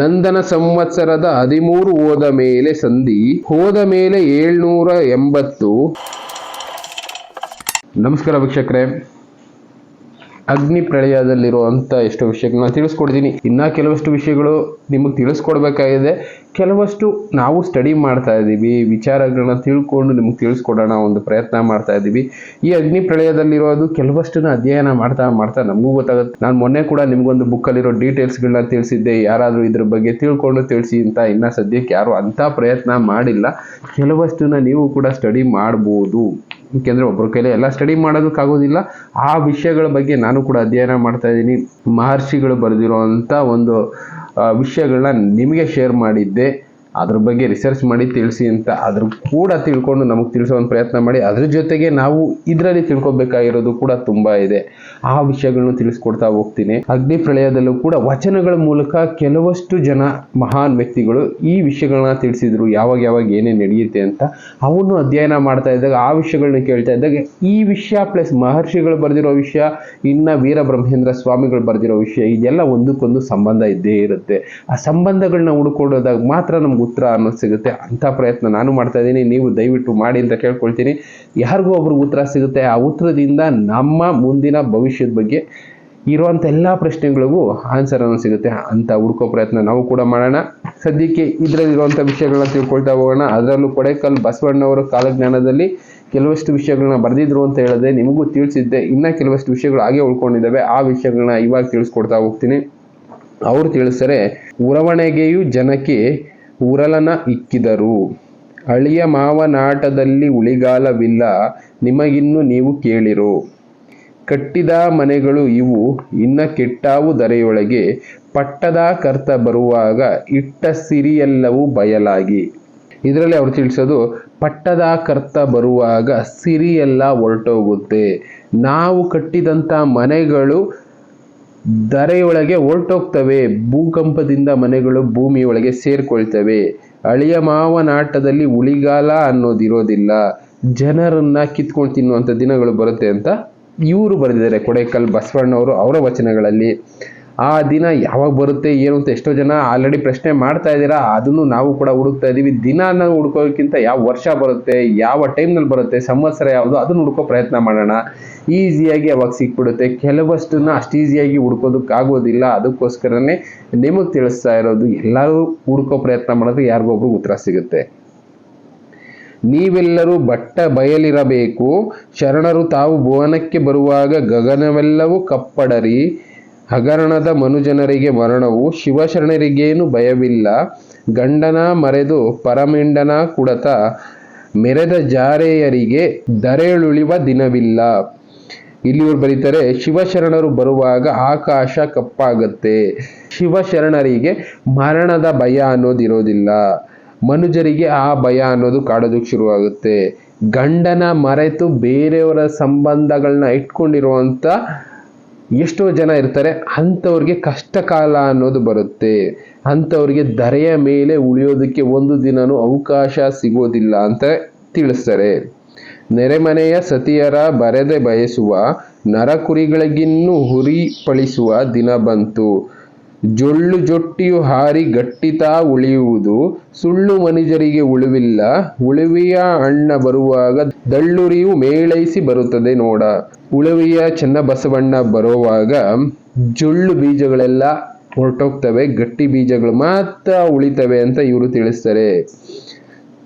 ನಂದನ ಸಂವತ್ಸರದ 13 ಹೋದ ಮೇಲೆ ಸಂಧಿ ಹೋದ ಮೇಲೆ 780. ನಮಸ್ಕಾರ ವೀಕ್ಷಕರೇ, ಅಗ್ನಿ ಪ್ರಳಯದಲ್ಲಿರುವಂಥ ಎಷ್ಟೋ ವಿಷಯಗಳನ್ನ ತಿಳಿಸ್ಕೊಡ್ತೀನಿ. ಇನ್ನು ಕೆಲವಷ್ಟು ವಿಷಯಗಳು ನಿಮಗೆ ತಿಳಿಸ್ಕೊಡ್ಬೇಕಾಗಿದೆ. ಕೆಲವಷ್ಟು ನಾವು ಸ್ಟಡಿ ಮಾಡ್ತಾ ಇದ್ದೀವಿ, ವಿಚಾರಗಳನ್ನ ತಿಳ್ಕೊಂಡು ನಿಮಗೆ ತಿಳಿಸ್ಕೊಡೋಣ ಒಂದು ಪ್ರಯತ್ನ ಮಾಡ್ತಾ ಇದ್ದೀವಿ. ಈ ಅಗ್ನಿ ಪ್ರಳಯದಲ್ಲಿರೋದು ಕೆಲವಷ್ಟನ್ನ ಅಧ್ಯಯನ ಮಾಡ್ತಾ ನಮಗೂ ಗೊತ್ತಾಗುತ್ತೆ. ನಾನು ಮೊನ್ನೆ ಕೂಡ ನಿಮಗೊಂದು ಬುಕ್ಕಲ್ಲಿರೋ ಡೀಟೇಲ್ಸ್ಗಳನ್ನ ತಿಳಿಸಿದ್ದೆ. ಯಾರಾದರೂ ಇದ್ರ ಬಗ್ಗೆ ತಿಳ್ಕೊಂಡು ತಿಳಿಸಿ ಅಂತ. ಇನ್ನು ಸದ್ಯಕ್ಕೆ ಯಾರು ಅಂಥ ಪ್ರಯತ್ನ ಮಾಡಿಲ್ಲ. ಕೆಲವಷ್ಟನ್ನ ನೀವು ಕೂಡ ಸ್ಟಡಿ ಮಾಡ್ಬೋದು. ಏಕೆಂದರೆ ಒಬ್ಬರ ಕೈಲಿ ಎಲ್ಲ ಸ್ಟಡಿ ಮಾಡೋದಕ್ಕಾಗೋದಿಲ್ಲ. ಆ ವಿಷಯಗಳ ಬಗ್ಗೆ ನಾನು ಕೂಡ ಅಧ್ಯಯನ ಮಾಡ್ತಾ ಇದ್ದೀನಿ. ಮಹರ್ಷಿಗಳು ಬರೆದಿರೋವಂಥ ಒಂದು ವಿಷಯಗಳನ್ನ ನಿಮಗೆ ಶೇರ್ ಮಾಡಿದ್ದೆ. ಅದ್ರ ಬಗ್ಗೆ ರಿಸರ್ಚ್ ಮಾಡಿ ತಿಳಿಸಿ ಅಂತ. ಅದ್ರ ಕೂಡ ತಿಳ್ಕೊಂಡು ನಮಗೆ ತಿಳಿಸೋ ಒಂದು ಪ್ರಯತ್ನ ಮಾಡಿ. ಅದ್ರ ಜೊತೆಗೆ ನಾವು ಇದರಲ್ಲಿ ತಿಳ್ಕೊಬೇಕಾಗಿರೋದು ಕೂಡ ತುಂಬ ಇದೆ. ಆ ವಿಷಯಗಳನ್ನು ತಿಳಿಸ್ಕೊಡ್ತಾ ಹೋಗ್ತೀನಿ. ಅಗ್ನಿ ಪ್ರಳಯದಲ್ಲೂ ಕೂಡ ವಚನಗಳ ಮೂಲಕ ಕೆಲವಷ್ಟು ಜನ ಮಹಾನ್ ವ್ಯಕ್ತಿಗಳು ಈ ವಿಷಯಗಳನ್ನ ತಿಳಿಸಿದ್ರು. ಯಾವಾಗ ಏನೇನು ನಡೆಯುತ್ತೆ ಅಂತ ಅವನ್ನು ಅಧ್ಯಯನ ಮಾಡ್ತಾ ಇದ್ದಾಗ ಆ ವಿಷಯಗಳನ್ನ ಕೇಳ್ತಾ ಇದ್ದಾಗ ಈ ವಿಷಯ ಪ್ಲಸ್ ಮಹರ್ಷಿಗಳು ಬರೆದಿರೋ ವಿಷಯ, ಇನ್ನು ವೀರಬ್ರಹ್ಮೇಂದ್ರ ಸ್ವಾಮಿಗಳು ಬರೆದಿರೋ ವಿಷಯ, ಇದೆಲ್ಲ ಒಂದಕ್ಕೊಂದು ಸಂಬಂಧ ಇದ್ದೇ ಇರುತ್ತೆ. ಆ ಸಂಬಂಧಗಳನ್ನ ಹುಡ್ಕೊಳ್ಳೋದಾಗ ಮಾತ್ರ ನಮ್ಗೆ ಉತ್ತರ ಅನ್ನೋದು ಸಿಗುತ್ತೆ. ಅಂಥ ಪ್ರಯತ್ನ ನಾನು ಮಾಡ್ತಾ ಇದ್ದೀನಿ. ನೀವು ದಯವಿಟ್ಟು ಮಾಡಿ ಅಂತ ಕೇಳ್ಕೊಳ್ತೀನಿ. ಯಾರಿಗೂ ಒಬ್ರಿಗೆ ಉತ್ತರ ಸಿಗುತ್ತೆ. ಆ ಉತ್ತರದಿಂದ ನಮ್ಮ ಮುಂದಿನ ಭವಿಷ್ಯದ ಬಗ್ಗೆ ಇರುವಂಥ ಎಲ್ಲ ಪ್ರಶ್ನೆಗಳಿಗೂ ಆನ್ಸರ್ ಅನ್ನೋದು ಸಿಗುತ್ತೆ. ಅಂತ ಹುಡ್ಕೋ ಪ್ರಯತ್ನ ನಾವು ಕೂಡ ಮಾಡೋಣ. ಸದ್ಯಕ್ಕೆ ಇದರಲ್ಲಿರುವಂಥ ವಿಷಯಗಳನ್ನ ತಿಳ್ಕೊಳ್ತಾ ಹೋಗೋಣ. ಅದರಲ್ಲೂ ಕೊಡೇಕಲ್ ಬಸವಣ್ಣವರ ಕಾಲಜ್ಞಾನದಲ್ಲಿ ಕೆಲವಷ್ಟು ವಿಷಯಗಳನ್ನ ಬರೆದಿದ್ರು ಅಂತ ಹೇಳಿದೆ, ನಿಮಗೂ ತಿಳಿಸಿದ್ದೆ. ಇನ್ನು ಕೆಲವಷ್ಟು ವಿಷಯಗಳು ಹಾಗೆ ಉಳ್ಕೊಂಡಿದ್ದಾವೆ. ಆ ವಿಷಯಗಳನ್ನ ಇವಾಗ ತಿಳಿಸ್ಕೊಡ್ತಾ ಹೋಗ್ತೀನಿ. ಅವರು ತಿಳಿಸ್ತಾರೆ, ಉರವಣೆಗೆಯು ಜನಕ್ಕೆ ಉರಲನ ಇಕ್ಕಿದರು, ಅಳಿಯ ಮಾವನಾಟದಲ್ಲಿ ಉಳಿಗಾಲವಿಲ್ಲ, ನಿಮಗಿನ್ನು ನೀವು ಕೇಳಿರೋ, ಕಟ್ಟಿದ ಮನೆಗಳು ಇವು ಇನ್ನ ಕೆಟ್ಟಾವು ಧರೆಯೊಳಗೆ, ಪಟ್ಟದ ಕರ್ತ ಬರುವಾಗ ಇಟ್ಟ ಸಿರಿಯೆಲ್ಲವೂ ಬಯಲಾಗಿ. ಇದರಲ್ಲಿ ಅವ್ರು ತಿಳಿಸೋದು, ಪಟ್ಟದ ಕರ್ತ ಬರುವಾಗ ಸಿರಿಯೆಲ್ಲ ಹೊರಟೋಗುತ್ತೆ. ನಾವು ಕಟ್ಟಿದಂಥ ಮನೆಗಳು ಧರೆಯೊಳಗೆ ಹೊರಟೋಗ್ತವೆ. ಭೂಕಂಪದಿಂದ ಮನೆಗಳು ಭೂಮಿಯೊಳಗೆ ಸೇರ್ಕೊಳ್ತವೆ. ಅಳಿಯ ಮಾವನಾಟದಲ್ಲಿ ಉಳಿಗಾಲ ಅನ್ನೋದಿರೋದಿಲ್ಲ, ಜನರನ್ನ ಕಿತ್ಕೊಂಡು ತಿನ್ನುವಂಥ ದಿನಗಳು ಬರುತ್ತೆ ಅಂತ ಇವರು ಬರೆದಿದ್ದಾರೆ. ಕೊಡೇಕಲ್ ಬಸವಣ್ಣವರು ಅವರ ವಚನಗಳಲ್ಲಿ. ಆ ದಿನ ಯಾವಾಗ ಬರುತ್ತೆ ಏನು ಅಂತ ಎಷ್ಟೋ ಜನ ಆಲ್ರೆಡಿ ಪ್ರಶ್ನೆ ಮಾಡ್ತಾ ಇದ್ದೀರಾ. ಅದನ್ನು ನಾವು ಕೂಡ ಹುಡುಕ್ತಾ ಇದ್ದೀವಿ. ದಿನ ನಾವು ಹುಡ್ಕೋಕ್ಕಿಂತ ಯಾವ ವರ್ಷ ಬರುತ್ತೆ, ಯಾವ ಟೈಮ್ನಲ್ಲಿ ಬರುತ್ತೆ, ಸಂವತ್ಸರ ಯಾವುದು, ಅದನ್ನು ಹುಡ್ಕೋ ಪ್ರಯತ್ನ ಮಾಡೋಣ. ಈಸಿಯಾಗಿ ಅವಾಗ ಸಿಕ್ಬಿಡುತ್ತೆ. ಕೆಲವಷ್ಟನ್ನ ಅಷ್ಟು ಈಸಿಯಾಗಿ ಹುಡ್ಕೋದಕ್ಕಾಗೋದಿಲ್ಲ. ಅದಕ್ಕೋಸ್ಕರನೇ ನಿಮಗೆ ತಿಳಿಸ್ತಾ ಇರೋದು. ಎಲ್ಲರೂ ಹುಡ್ಕೋ ಪ್ರಯತ್ನ ಮಾಡಿದ್ರೆ ಯಾರಿಗೊಬ್ರು ಉತ್ತರ ಸಿಗುತ್ತೆ. ನೀವೆಲ್ಲರೂ ಬಟ್ಟ ಬಯಲಿರಬೇಕು, ಶರಣರು ತಾವು ಭುವನಕ್ಕೆ ಬರುವಾಗ ಗಗನವೆಲ್ಲವೂ ಕಪ್ಪಡರಿ, ಹಗರಣದ ಮನುಜನರಿಗೆ ಮರಣವು, ಶಿವಶರಣರಿಗೇನು ಭಯವಿಲ್ಲ, ಗಂಡನ ಮರೆದು ಪರಮೆಂಡನ ಕುಡತ, ಮೆರೆದ ಜಾರೆಯರಿಗೆ ಧರೆಯುಳಿವ ದಿನವಿಲ್ಲ. ಇಲ್ಲಿ ಇವ್ರು ಬರೀತಾರೆ, ಶಿವಶರಣರು ಬರುವಾಗ ಆಕಾಶ ಕಪ್ಪಾಗತ್ತೆ. ಶಿವಶರಣರಿಗೆ ಮರಣದ ಭಯ ಅನ್ನೋದಿರೋದಿಲ್ಲ, ಮನುಜರಿಗೆ ಆ ಭಯ ಅನ್ನೋದು ಕಾಡೋದಕ್ಕೆ ಶುರುವಾಗುತ್ತೆ. ಗಂಡನ ಮರೆತು ಬೇರೆಯವರ ಸಂಬಂಧಗಳನ್ನ ಇಟ್ಕೊಂಡಿರುವಂಥ ಎಷ್ಟೋ ಜನ ಇರ್ತಾರೆ. ಅಂಥವ್ರಿಗೆ ಕಷ್ಟ ಕಾಲ ಅನ್ನೋದು ಬರುತ್ತೆ. ಅಂಥವ್ರಿಗೆ ಧರೆಯ ಮೇಲೆ ಉಳಿಯೋದಕ್ಕೆ ಒಂದು ದಿನನೂ ಅವಕಾಶ ಸಿಗೋದಿಲ್ಲ ಅಂತ ತಿಳಿಸ್ತಾರೆ. ನೆರೆಮನೆಯ ಸತಿಯರ ಬರೆದೆ ಬಯಸುವ ನರಕುರಿಗಳಿಗಿನ್ನೂ ಹುರಿ ಪಳಿಸುವ ದಿನ ಬಂತು. ಜೊಳ್ಳು ಜೊಟ್ಟಿಯು ಹಾರಿ ಗಟ್ಟಿತಾ ಉಳಿಯುವುದು, ಸುಳ್ಳು ಮನುಜರಿಗೆ ಉಳಿವಿಲ್ಲ, ಉಳಿವಿಯ ಅಣ್ಣ ಬರುವಾಗ ದಳ್ಳುರಿಯು ಮೇಳೈಸಿ ಬರುತ್ತದೆ ನೋಡ. ಉಳಿವಿಯ ಚನ್ನಬಸವಣ್ಣ ಬರುವಾಗ ಜೊಳ್ಳು ಬೀಜಗಳೆಲ್ಲ ಹೊರಟೋಗ್ತವೆ, ಗಟ್ಟಿ ಬೀಜಗಳು ಮಾತ್ರ ಉಳಿತವೆ ಅಂತ ಇವರು ತಿಳಿಸ್ತಾರೆ.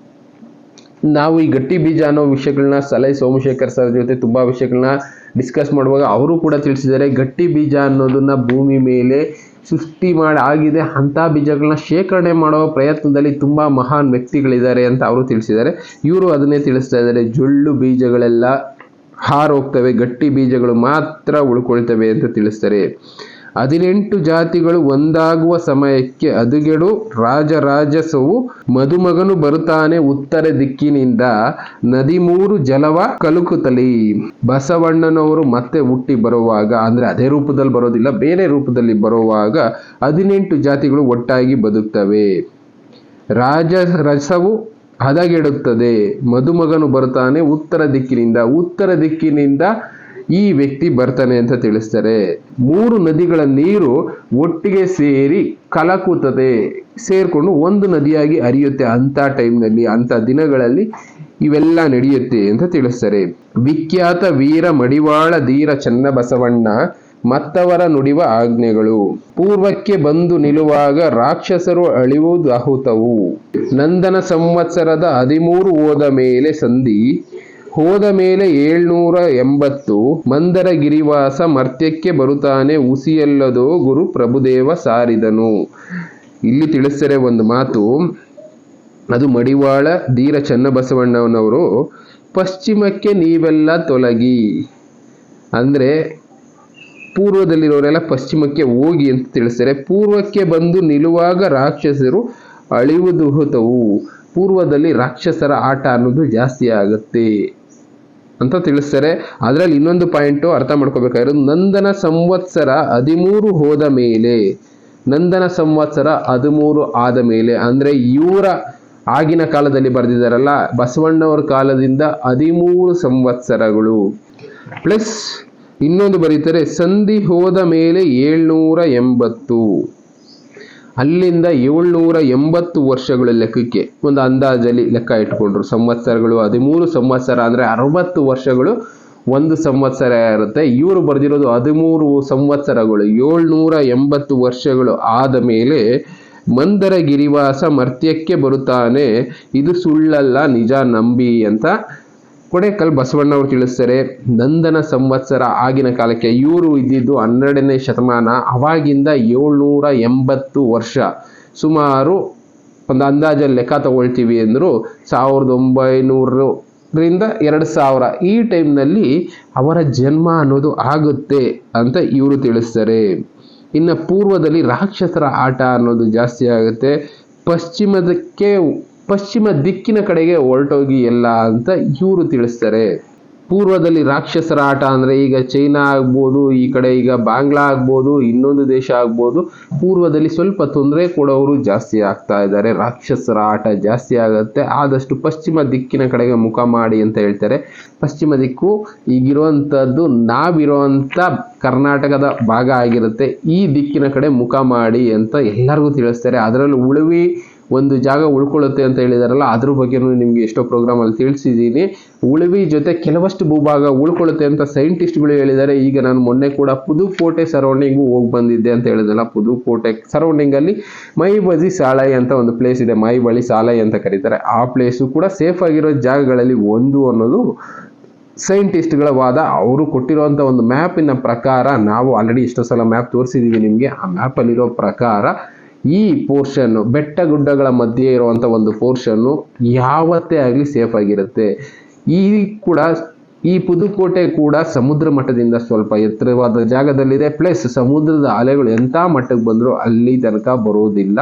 ನಾವು ಈ ಗಟ್ಟಿ ಬೀಜ ಅನ್ನೋ ವಿಷಯಗಳನ್ನ ಸಲೈ ಸೋಮಶೇಖರ್ ಸರ್ ಜೊತೆ ತುಂಬಾ ವಿಷಯಗಳನ್ನ ಡಿಸ್ಕಸ್ ಮಾಡುವಾಗ ಅವರು ಕೂಡ ತಿಳಿಸಿದ್ದಾರೆ. ಗಟ್ಟಿ ಬೀಜ ಅನ್ನೋದನ್ನ ಭೂಮಿ ಮೇಲೆ ಸೃಷ್ಟಿ ಮಾಡಿ ಆಗಿದೆ. ಅಂಥ ಬೀಜಗಳನ್ನ ಶೇಖರಣೆ ಮಾಡೋ ಪ್ರಯತ್ನದಲ್ಲಿ ತುಂಬಾ ಮಹಾನ್ ವ್ಯಕ್ತಿಗಳಿದ್ದಾರೆ ಅಂತ ಅವರು ತಿಳಿಸಿದ್ದಾರೆ. ಇವರು ಅದನ್ನೇ ತಿಳಿಸ್ತಾ ಇದ್ದಾರೆ. ಜೊಳ್ಳು ಬೀಜಗಳೆಲ್ಲ ಹಾರೋಗ್ತವೆ, ಗಟ್ಟಿ ಬೀಜಗಳು ಮಾತ್ರ ಉಳ್ಕೊಳ್ತವೆ ಅಂತ ತಿಳಿಸ್ತಾರೆ. 18 ಜಾತಿಗಳು ಒಂದಾಗುವ ಸಮಯಕ್ಕೆ ಅದುಗೆಡು ರಾಜರಾಜಸವು, ಮದುಮಗನು ಬರುತ್ತಾನೆ ಉತ್ತರ ದಿಕ್ಕಿನಿಂದ, ನದಿ 3 ಜಲವ ಕಲುಕುತ್ತಲಿ. ಬಸವಣ್ಣನವರು ಮತ್ತೆ ಹುಟ್ಟಿ ಬರುವಾಗ, ಅಂದ್ರೆ ಅದೇ ರೂಪದಲ್ಲಿ ಬರೋದಿಲ್ಲ, ಬೇರೆ ರೂಪದಲ್ಲಿ ಬರುವಾಗ 18 ಜಾತಿಗಳು ಒಟ್ಟಾಗಿ ಬದುಕ್ತವೆ. ರಾಜರಸವು ಹದಗೆಡುತ್ತದೆ, ಮದುಮಗನು ಬರುತ್ತಾನೆ ಉತ್ತರ ದಿಕ್ಕಿನಿಂದ. ಉತ್ತರ ದಿಕ್ಕಿನಿಂದ ಈ ವ್ಯಕ್ತಿ ಬರ್ತಾನೆ ಅಂತ ತಿಳಿಸ್ತಾರೆ. 3 ನದಿಗಳ ನೀರು ಒಟ್ಟಿಗೆ ಸೇರಿ ಕಲಕುತ್ತದೆ, ಸೇರ್ಕೊಂಡು ಒಂದು ನದಿಯಾಗಿ ಹರಿಯುತ್ತೆ. ಅಂತ ಟೈಮ್ನಲ್ಲಿ, ಅಂತ ದಿನಗಳಲ್ಲಿ ಇವೆಲ್ಲ ನಡೆಯುತ್ತೆ ಅಂತ ತಿಳಿಸ್ತಾರೆ. ವಿಖ್ಯಾತ ವೀರ ಮಡಿವಾಳ ಧೀರ ಚನ್ನಬಸವಣ್ಣ ಮತ್ತವರ ನುಡಿವ ಆಜ್ಞೆಗಳು. ಪೂರ್ವಕ್ಕೆ ಬಂದು ನಿಲ್ಲುವಾಗ ರಾಕ್ಷಸರು ಅಳಿವುದಾಹುತವು. ನಂದನ ಸಂವತ್ಸರದ 13 ಹೋದ ಮೇಲೆ ಸಂಧಿ, ಹೋದ ಮೇಲೆ 780 ಮಂದರ ಗಿರಿವಾಸ ಮರ್ತ್ಯಕ್ಕೆ ಬರುತ್ತಾನೆ ಉಸಿಯಲ್ಲದೋ ಗುರು ಪ್ರಭುದೇವ ಸಾರಿದನು. ಇಲ್ಲಿ ತಿಳಿಸ್ತಾರೆ ಒಂದು ಮಾತು, ಅದು ಮಡಿವಾಳ ಧೀರ ಚನ್ನಬಸವಣ್ಣನವರು ಪಶ್ಚಿಮಕ್ಕೆ ನೀವೆಲ್ಲ ತೊಲಗಿ, ಅಂದ್ರೆ ಪೂರ್ವದಲ್ಲಿರೋರೆಲ್ಲ ಪಶ್ಚಿಮಕ್ಕೆ ಹೋಗಿ ಅಂತ ತಿಳಿಸ್ತಾರೆ. ಪೂರ್ವಕ್ಕೆ ಬಂದು ನಿಲ್ಲುವಾಗ ರಾಕ್ಷಸರು ಅಳಿವುದುಹುತವು, ಪೂರ್ವದಲ್ಲಿ ರಾಕ್ಷಸರ ಆಟ ಅನ್ನೋದು ಜಾಸ್ತಿ ಆಗುತ್ತೆ ಅಂತ ತಿಳಿಸ್ತಾರೆ. ಅದರಲ್ಲಿ ಇನ್ನೊಂದು ಪಾಯಿಂಟು ಅರ್ಥ ಮಾಡ್ಕೋಬೇಕಾಗಿರೋದು, ನಂದನ ಸಂವತ್ಸರ 13 ಹೋದ ಮೇಲೆ, ನಂದನ ಸಂವತ್ಸರ 13 ಆದ ಮೇಲೆ, ಅಂದ್ರೆ ಇವರ ಆಗಿನ ಕಾಲದಲ್ಲಿ ಬರೆದಿದ್ದಾರಲ್ಲ, ಬಸವಣ್ಣವರ ಕಾಲದಿಂದ 13 ಸಂವತ್ಸರಗಳು ಪ್ಲಸ್ ಇನ್ನೊಂದು ಬರೀತಾರೆ ಸಂಧಿ ಹೋದ ಮೇಲೆ 780, ಅಲ್ಲಿಂದ 780 ವರ್ಷಗಳ ಲೆಕ್ಕಕ್ಕೆ ಒಂದು ಅಂದಾಜಲ್ಲಿ ಲೆಕ್ಕ ಇಟ್ಕೊಂಡ್ರು. ಸಂವತ್ಸರಗಳು 13 ಸಂವತ್ಸರ ಅಂದ್ರೆ 60 ವರ್ಷಗಳು ಒಂದು ಸಂವತ್ಸರ ಇರುತ್ತೆ. ಇವರು ಬರೆದಿರೋದು 13 ಸಂವತ್ಸರಗಳು 780 ವರ್ಷಗಳು ಆದ ಮೇಲೆ ಮಂದರ ಗಿರಿವಾಸ ಮರ್ತ್ಯಕ್ಕೆ ಬರುತ್ತಾನೆ, ಇದು ಸುಳ್ಳಲ್ಲ ನಿಜ ನಂಬಿ ಅಂತ ಕೊಡೆಕಲ್ ಬಸವಣ್ಣವರು ತಿಳಿಸ್ತಾರೆ. ನಂದನ ಸಂವತ್ಸರ ಆಗಿನ ಕಾಲಕ್ಕೆ, ಇವರು ಇದ್ದಿದ್ದು 12ನೇ ಶತಮಾನ, ಅವಾಗಿಂದ 780 ವರ್ಷ, ಸುಮಾರು ಒಂದು ಅಂದಾಜಲ್ಲಿ ಲೆಕ್ಕ ತಗೊಳ್ತೀವಿ ಅಂದ್ರು 1900ರಿಂದ 2000 ಈ ಟೈಮ್ನಲ್ಲಿ ಅವರ ಜನ್ಮ ಅನ್ನೋದು ಆಗುತ್ತೆ ಅಂತ ಇವರು ತಿಳಿಸ್ತಾರೆ. ಇನ್ನು ಪೂರ್ವದಲ್ಲಿ ರಾಕ್ಷಸರ ಆಟ ಅನ್ನೋದು ಜಾಸ್ತಿ ಆಗುತ್ತೆ, ಪಶ್ಚಿಮ ದಿಕ್ಕಿನ ಕಡೆಗೆ ಹೊರಟೋಗಿ ಎಲ್ಲ ಅಂತ ಇವರು ತಿಳಿಸ್ತಾರೆ. ಪೂರ್ವದಲ್ಲಿ ರಾಕ್ಷಸರ ಆಟ ಅಂದ್ರೆ ಈಗ ಚೈನಾ ಆಗ್ಬೋದು, ಈ ಕಡೆ ಈಗ ಬಾಂಗ್ಲಾ ಆಗ್ಬೋದು, ಇನ್ನೊಂದು ದೇಶ ಆಗ್ಬೋದು, ಪೂರ್ವದಲ್ಲಿ ಸ್ವಲ್ಪ ತೊಂದರೆ ಕೊಡೋರು ಜಾಸ್ತಿ ಆಗ್ತಾ ಇದ್ದಾರೆ, ರಾಕ್ಷಸರ ಆಟ ಜಾಸ್ತಿ ಆಗುತ್ತೆ. ಆದಷ್ಟು ಪಶ್ಚಿಮ ದಿಕ್ಕಿನ ಕಡೆಗೆ ಮುಖ ಮಾಡಿ ಅಂತ ಹೇಳ್ತಾರೆ. ಪಶ್ಚಿಮ ದಿಕ್ಕು ಈಗಿರುವಂಥದ್ದು ನಾವಿರುವಂಥ ಕರ್ನಾಟಕದ ಭಾಗ ಆಗಿರುತ್ತೆ, ಈ ದಿಕ್ಕಿನ ಕಡೆ ಮುಖ ಮಾಡಿ ಅಂತ ಎಲ್ಲರಿಗೂ ತಿಳಿಸ್ತಾರೆ. ಅದರಲ್ಲೂ ಉಳುವಿ ಒಂದು ಜಾಗ ಉಳ್ಕೊಳ್ಳುತ್ತೆ ಅಂತ ಹೇಳಿದಾರಲ್ಲ, ಅದ್ರ ಬಗ್ಗೆನೂ ನಿಮ್ಗೆ ಎಷ್ಟೋ ಪ್ರೋಗ್ರಾಮಲ್ಲಿ ತಿಳಿಸಿದ್ದೀನಿ. ಉಳುವಿ ಜೊತೆ ಕೆಲವಷ್ಟು ಭೂಭಾಗ ಉಳ್ಕೊಳ್ಳುತ್ತೆ ಅಂತ ಸೈಂಟಿಸ್ಟ್ಗಳು ಹೇಳಿದ್ದಾರೆ. ಈಗ ನಾನು ಮೊನ್ನೆ ಕೂಡ ಪುದುಕೋಟೆ ಸರೌಂಡಿಂಗು ಹೋಗಿ ಬಂದಿದ್ದೆ ಅಂತ ಹೇಳಿದಲ್ಲ, ಪುದುಕೋಟೆ ಸರೌಂಡಿಂಗಲ್ಲಿ ಮೈಬಜಿ ಸಾಳೈ ಅಂತ ಒಂದು ಪ್ಲೇಸ್ ಇದೆ, ಮೈಬಳಿ ಸಾಳೈ ಅಂತ ಕರೀತಾರೆ. ಆ ಪ್ಲೇಸು ಕೂಡ ಸೇಫ್ ಆಗಿರೋ ಜಾಗಗಳಲ್ಲಿ ಒಂದು ಅನ್ನೋದು ಸೈಂಟಿಸ್ಟ್ಗಳ ವಾದ. ಅವರು ಕೊಟ್ಟಿರುವಂಥ ಒಂದು ಮ್ಯಾಪಿನ ಪ್ರಕಾರ, ನಾವು ಆಲ್ರೆಡಿ ಎಷ್ಟೋ ಸಲ ಮ್ಯಾಪ್ ತೋರಿಸಿದ್ದೀವಿ ನಿಮಗೆ, ಆ ಮ್ಯಾಪಲ್ಲಿರೋ ಪ್ರಕಾರ ಈ ಪೋರ್ಷನ್ನು, ಬೆಟ್ಟ ಗುಡ್ಡಗಳ ಮಧ್ಯೆ ಇರುವಂಥ ಒಂದು ಪೋರ್ಷನ್ನು ಯಾವತ್ತೇ ಆಗಲಿ ಸೇಫ್ ಆಗಿರುತ್ತೆ. ಈ ಪುದುಕೋಟೆ ಕೂಡ ಸಮುದ್ರ ಮಟ್ಟದಿಂದ ಸ್ವಲ್ಪ ಎತ್ತರವಾದ ಜಾಗದಲ್ಲಿದೆ, ಪ್ಲಸ್ ಸಮುದ್ರದ ಅಲೆಗಳು ಎಂಥ ಮಟ್ಟಕ್ಕೆ ಬಂದರೂ ಅಲ್ಲಿ ತನಕ ಬರೋದಿಲ್ಲ.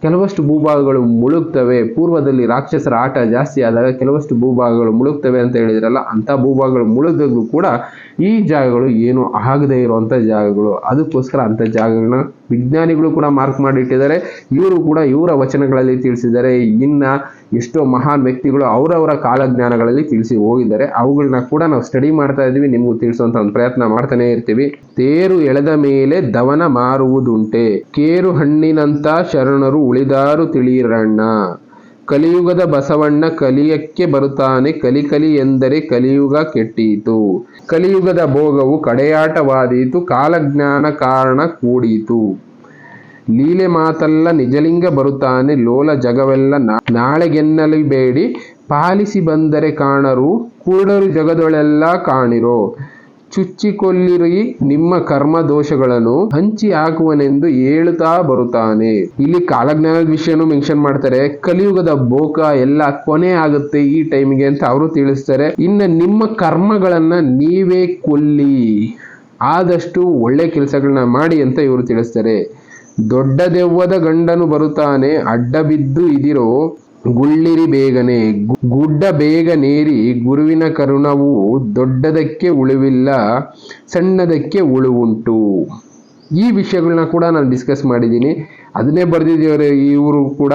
ಕೆಲವಷ್ಟು ಭೂಭಾಗಗಳು ಮುಳುಗ್ತವೆ. ಪೂರ್ವದಲ್ಲಿ ರಾಕ್ಷಸರ ಆಟ ಜಾಸ್ತಿ ಆದಾಗ ಕೆಲವಷ್ಟು ಭೂಭಾಗಗಳು ಮುಳುಗ್ತವೆ ಅಂತ ಹೇಳಿದ್ರಲ್ಲ, ಅಂಥ ಭೂಭಾಗಗಳು ಮುಳುಗಿದಾಗಲೂ ಕೂಡ ಈ ಜಾಗಗಳು ಏನು ಆಗದೇ ಇರುವಂಥ ಜಾಗಗಳು. ಅದಕ್ಕೋಸ್ಕರ ಅಂಥ ಜಾಗಗಳನ್ನ ವಿಜ್ಞಾನಿಗಳು ಕೂಡ ಮಾರ್ಕ್ ಮಾಡಿಟ್ಟಿದ್ದಾರೆ. ಇವರು ಕೂಡ ಇವರ ವಚನಗಳಲ್ಲಿ ತಿಳಿಸಿದ್ದಾರೆ. ಇನ್ನು ಎಷ್ಟೋ ಮಹಾನ್ ವ್ಯಕ್ತಿಗಳು ಅವರವರ ಕಾಲಜ್ಞಾನಗಳಲ್ಲಿ ತಿಳಿಸಿ ಹೋಗಿದ್ದಾರೆ. ಅವುಗಳನ್ನ ಕೂಡ ನಾವು ಸ್ಟಡಿ ಮಾಡ್ತಾ ಇದ್ದೀವಿ, ನಿಮಗೂ ತಿಳಿಸುವಂತ ಒಂದು ಪ್ರಯತ್ನ ಮಾಡ್ತಾನೆ ಇರ್ತೀವಿ. ತೇರು ಎಳೆದ ಮೇಲೆ ದವನ ಮಾರುವುದುಂಟೆ, ಕೇರು ಹಣ್ಣಿನಂತ ಶರಣರು ಉಳಿದಾರು ತಿಳಿಯರಣ್ಣ. ಕಲಿಯುಗದ ಬಸವಣ್ಣ ಕಲಿಯಕ್ಕೆ ಬರುತ್ತಾನೆ, ಕಲಿ ಎಂದರೆ ಕಲಿಯುಗ ಕೆಟ್ಟೀತು. ಕಲಿಯುಗದ ಭೋಗವು ಕಡೆಯಾಟವಾದೀತು, ಕಾಲಜ್ಞಾನ ಕಾರಣ ಕೂಡೀತು. ಲೀಲೆ ಮಾತಲ್ಲ ನಿಜಲಿಂಗ ಬರುತ್ತಾನೆ, ಲೋಲ ಜಗವೆಲ್ಲ ನಾಳೆಗೆನ್ನಲಿ ಬೇಡಿ. ಪಾಲಿಸಿ ಬಂದರೆ ಕಾಣರು, ಕುರುಡರು ಜಗದೊಳೆಲ್ಲ ಕಾಣಿರೋ. ಚುಚ್ಚಿಕೊಲ್ಲಿರಿ ನಿಮ್ಮ ಕರ್ಮ ದೋಷಗಳನ್ನು, ಹಂಚಿ ಹಾಕುವನೆಂದು ಹೇಳುತ್ತಾ ಬರುತ್ತಾನೆ. ಇಲ್ಲಿ ಕಾಲಜ್ಞಾನದ ವಿಷಯನೂ ಮೆನ್ಷನ್ ಮಾಡ್ತಾರೆ. ಕಲಿಯುಗದ ಭೋಗ ಎಲ್ಲ ಕೊನೆ ಆಗುತ್ತೆ ಈ ಟೈಮಿಗೆ ಅಂತ ಅವರು ತಿಳಿಸ್ತಾರೆ. ಇನ್ನು ನಿಮ್ಮ ಕರ್ಮಗಳನ್ನ ನೀವೇ ಕೊಲ್ಲಿ, ಆದಷ್ಟು ಒಳ್ಳೆ ಕೆಲಸಗಳನ್ನ ಮಾಡಿ ಅಂತ ಇವರು ತಿಳಿಸ್ತಾರೆ. ದೊಡ್ಡ ದೆವ್ವದ ಗಂಡನು ಬರುತ್ತಾನೆ, ಅಡ್ಡ ಬಿದ್ದು ಇದಿರೋ ಗುಳ್ಳಿರಿ ಬೇಗನೆ. ಗುಡ್ಡ ಬೇಗನೇರಿ ಗುರುವಿನ ಕರುಣವು, ದೊಡ್ಡದಕ್ಕೆ ಉಳುವಿಲ್ಲ ಸಣ್ಣದಕ್ಕೆ ಉಳುವುಂಟು. ಈ ವಿಷಯಗಳನ್ನ ಕೂಡ ನಾನು ಡಿಸ್ಕಸ್ ಮಾಡಿದ್ದೀನಿ. ಅದನ್ನೇ ಬರೆದಿದ್ದೇವೆ ಇವರು ಕೂಡ.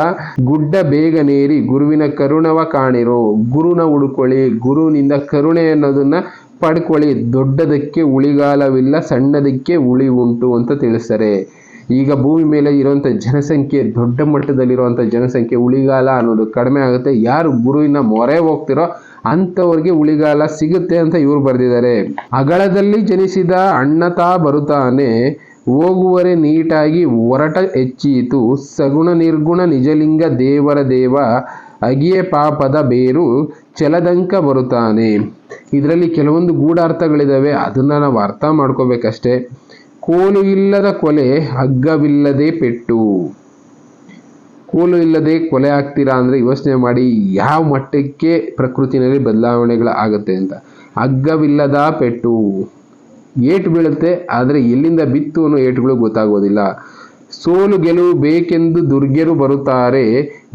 ಗುಡ್ಡ ಬೇಗನೇರಿ ಗುರುವಿನ ಕರುಣವ ಕಾಣಿರೋ, ಗುರುನ ಹುಡುಕೊಳ್ಳಿ, ಗುರುವಿನಿಂದ ಕರುಣೆ ಅನ್ನೋದನ್ನ ಪಡ್ಕೊಳ್ಳಿ. ದೊಡ್ಡದಕ್ಕೆ ಉಳಿಗಾಲವಿಲ್ಲ, ಸಣ್ಣದಕ್ಕೆ ಉಳಿ ಉಂಟು ಅಂತ ತಿಳಿಸ್ತಾರೆ. ಈಗ ಭೂಮಿ ಮೇಲೆ ಇರುವಂಥ ಜನಸಂಖ್ಯೆ, ದೊಡ್ಡ ಮಟ್ಟದಲ್ಲಿರುವಂಥ ಜನಸಂಖ್ಯೆ, ಉಳಿಗಾಲ ಅನ್ನೋದು ಕಡಿಮೆ ಆಗುತ್ತೆ. ಯಾರು ಗುರುವಿನ ಮೊರೆ ಹೋಗ್ತಿರೋ ಅಂಥವ್ರಿಗೆ ಉಳಿಗಾಲ ಸಿಗುತ್ತೆ ಅಂತ ಇವರು ಬರೆದಿದ್ದಾರೆ. ಅಗಳದಲ್ಲಿ ಜನಿಸಿದ ಅಣ್ಣತಾ ಬರುತ್ತಾನೆ, ಹೋಗುವರೆ ನೀಟಾಗಿ ಹೊರಟ ಹೆಚ್ಚೀತು, ಸಗುಣ ನಿರ್ಗುಣ ನಿಜಲಿಂಗ ದೇವರ ದೇವ, ಅಗಿಯೇ ಪಾಪದ ಬೇರು ಚಲದಂಕ ಬರುತ್ತಾನೆ. ಇದರಲ್ಲಿ ಕೆಲವೊಂದು ಗೂಢಾರ್ಥಗಳಿದಾವೆ, ಅದನ್ನ ನಾವು ಅರ್ಥ ಮಾಡ್ಕೋಬೇಕಷ್ಟೇ. ಕೋಲು ಇಲ್ಲದ ಕೊಲೆ, ಹಗ್ಗವಿಲ್ಲದೆ ಪೆಟ್ಟು. ಕೋಲು ಇಲ್ಲದೆ ಕೊಲೆ ಆಗ್ತೀರಾ ಅಂದರೆ ಯೋಚನೆ ಮಾಡಿ ಯಾವ ಮಟ್ಟಕ್ಕೆ ಪ್ರಕೃತಿನಲ್ಲಿ ಬದಲಾವಣೆಗಳು ಆಗುತ್ತೆ ಅಂತ. ಹಗ್ಗವಿಲ್ಲದ ಪೆಟ್ಟು, ಏಟು ಬೀಳುತ್ತೆ, ಆದರೆ ಎಲ್ಲಿಂದ ಬಿತ್ತು ಅನ್ನೋ ಏಟುಗಳು ಗೊತ್ತಾಗೋದಿಲ್ಲ. ಸೋಲು ಗೆಲುವು ಬೇಕೆಂದು ದುರ್ಗೆರು ಬರುತ್ತಾರೆ,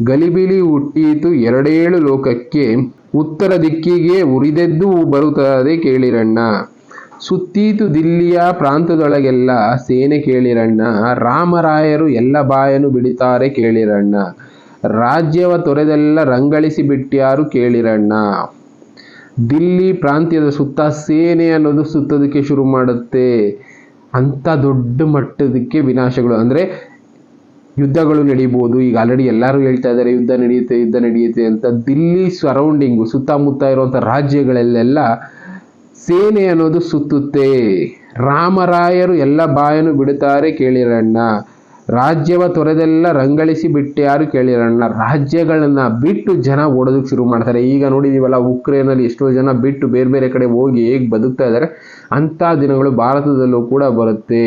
ಗಲಿಬಿಲಿ ಹುಟ್ಟೀತು ಎರಡೇಳು ಲೋಕಕ್ಕೆ, ಉತ್ತರ ದಿಕ್ಕಿಗೆ ಉರಿದೆದ್ದು ಬರುತ್ತದೆ ಕೇಳಿರಣ್ಣ. ಸುತ್ತೀತು ದಿಲ್ಲಿಯ ಪ್ರಾಂತದೊಳಗೆಲ್ಲ ಸೇನೆ ಕೇಳಿರಣ್ಣ, ರಾಮರಾಯರು ಎಲ್ಲ ಬಾಯನು ಬಿಡಿತಾರೆ ಕೇಳಿರಣ್ಣ, ರಾಜ್ಯವ ತೊರೆದೆಲ್ಲ ರಂಗಳಿಸಿ ಬಿಟ್ಟ್ಯಾರು ಕೇಳಿರಣ್ಣ. ದಿಲ್ಲಿ ಪ್ರಾಂತ್ಯದ ಸುತ್ತ ಸೇನೆ ಅನ್ನೋದು ಸುತ್ತೋದಕ್ಕೆ ಶುರು ಮಾಡುತ್ತೆ. ಅಂಥ ದೊಡ್ಡ ಮಟ್ಟದಕ್ಕೆ ವಿನಾಶಗಳು, ಅಂದರೆ ಯುದ್ಧಗಳು ನಡೀಬೋದು. ಈಗ ಆಲ್ರೆಡಿ ಎಲ್ಲರೂ ಹೇಳ್ತಾ ಇದ್ದಾರೆ ಯುದ್ಧ ನಡೆಯುತ್ತೆ ಅಂತ. ದಿಲ್ಲಿ ಸರೌಂಡಿಂಗು, ಸುತ್ತಮುತ್ತ ಇರುವಂಥ ರಾಜ್ಯಗಳಲ್ಲೆಲ್ಲ ಸೇನೆ ಅನ್ನೋದು ಸುತ್ತುತ್ತೆ. ರಾಮರಾಯರು ಎಲ್ಲ ಬಾಯನು ಬಿಡುತ್ತಾರೆ ಕೇಳಿರಣ್ಣ, ರಾಜ್ಯವ ತೊರೆದೆಲ್ಲ ರಂಗಳಿಸಿ ಬಿಟ್ಟ್ಯಾರು ಕೇಳಿರಣ್ಣ. ರಾಜ್ಯಗಳನ್ನ ಬಿಟ್ಟು ಜನ ಓಡೋದಕ್ಕೆ ಶುರು ಮಾಡ್ತಾರೆ. ಈಗ ನೋಡಿದೀವಲ್ಲ, ಉಕ್ರೇನಲ್ಲಿ ಎಷ್ಟೋ ಜನ ಬಿಟ್ಟು ಬೇರೆ ಬೇರೆ ಕಡೆ ಹೋಗಿ ಹೇಗೆ ಬದುಕ್ತಾ ಇದ್ದಾರೆ, ಅಂಥ ದಿನಗಳು ಭಾರತದಲ್ಲೂ ಕೂಡ ಬರುತ್ತೆ.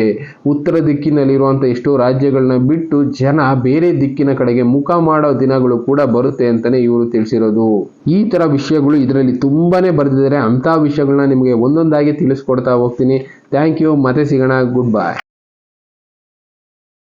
ಉತ್ತರ ದಿಕ್ಕಿನಲ್ಲಿರುವಂಥ ಎಷ್ಟೋ ರಾಜ್ಯಗಳನ್ನ ಬಿಟ್ಟು ಜನ ಬೇರೆ ದಿಕ್ಕಿನ ಕಡೆಗೆ ಮುಖ ಮಾಡೋ ದಿನಗಳು ಕೂಡ ಬರುತ್ತೆ ಅಂತಲೇ ಇವರು ತಿಳಿಸಿರೋದು. ಈ ಥರ ವಿಷಯಗಳು ಇದರಲ್ಲಿ ತುಂಬಾನೇ ಬರೆದಿದ್ದಾರೆ. ಅಂಥ ವಿಷಯಗಳನ್ನ ನಿಮಗೆ ಒಂದೊಂದಾಗಿ ತಿಳಿಸ್ಕೊಡ್ತಾ ಹೋಗ್ತೀನಿ. Thank you. ಮತ್ತೆ ಸಿಗೋಣ. Good by.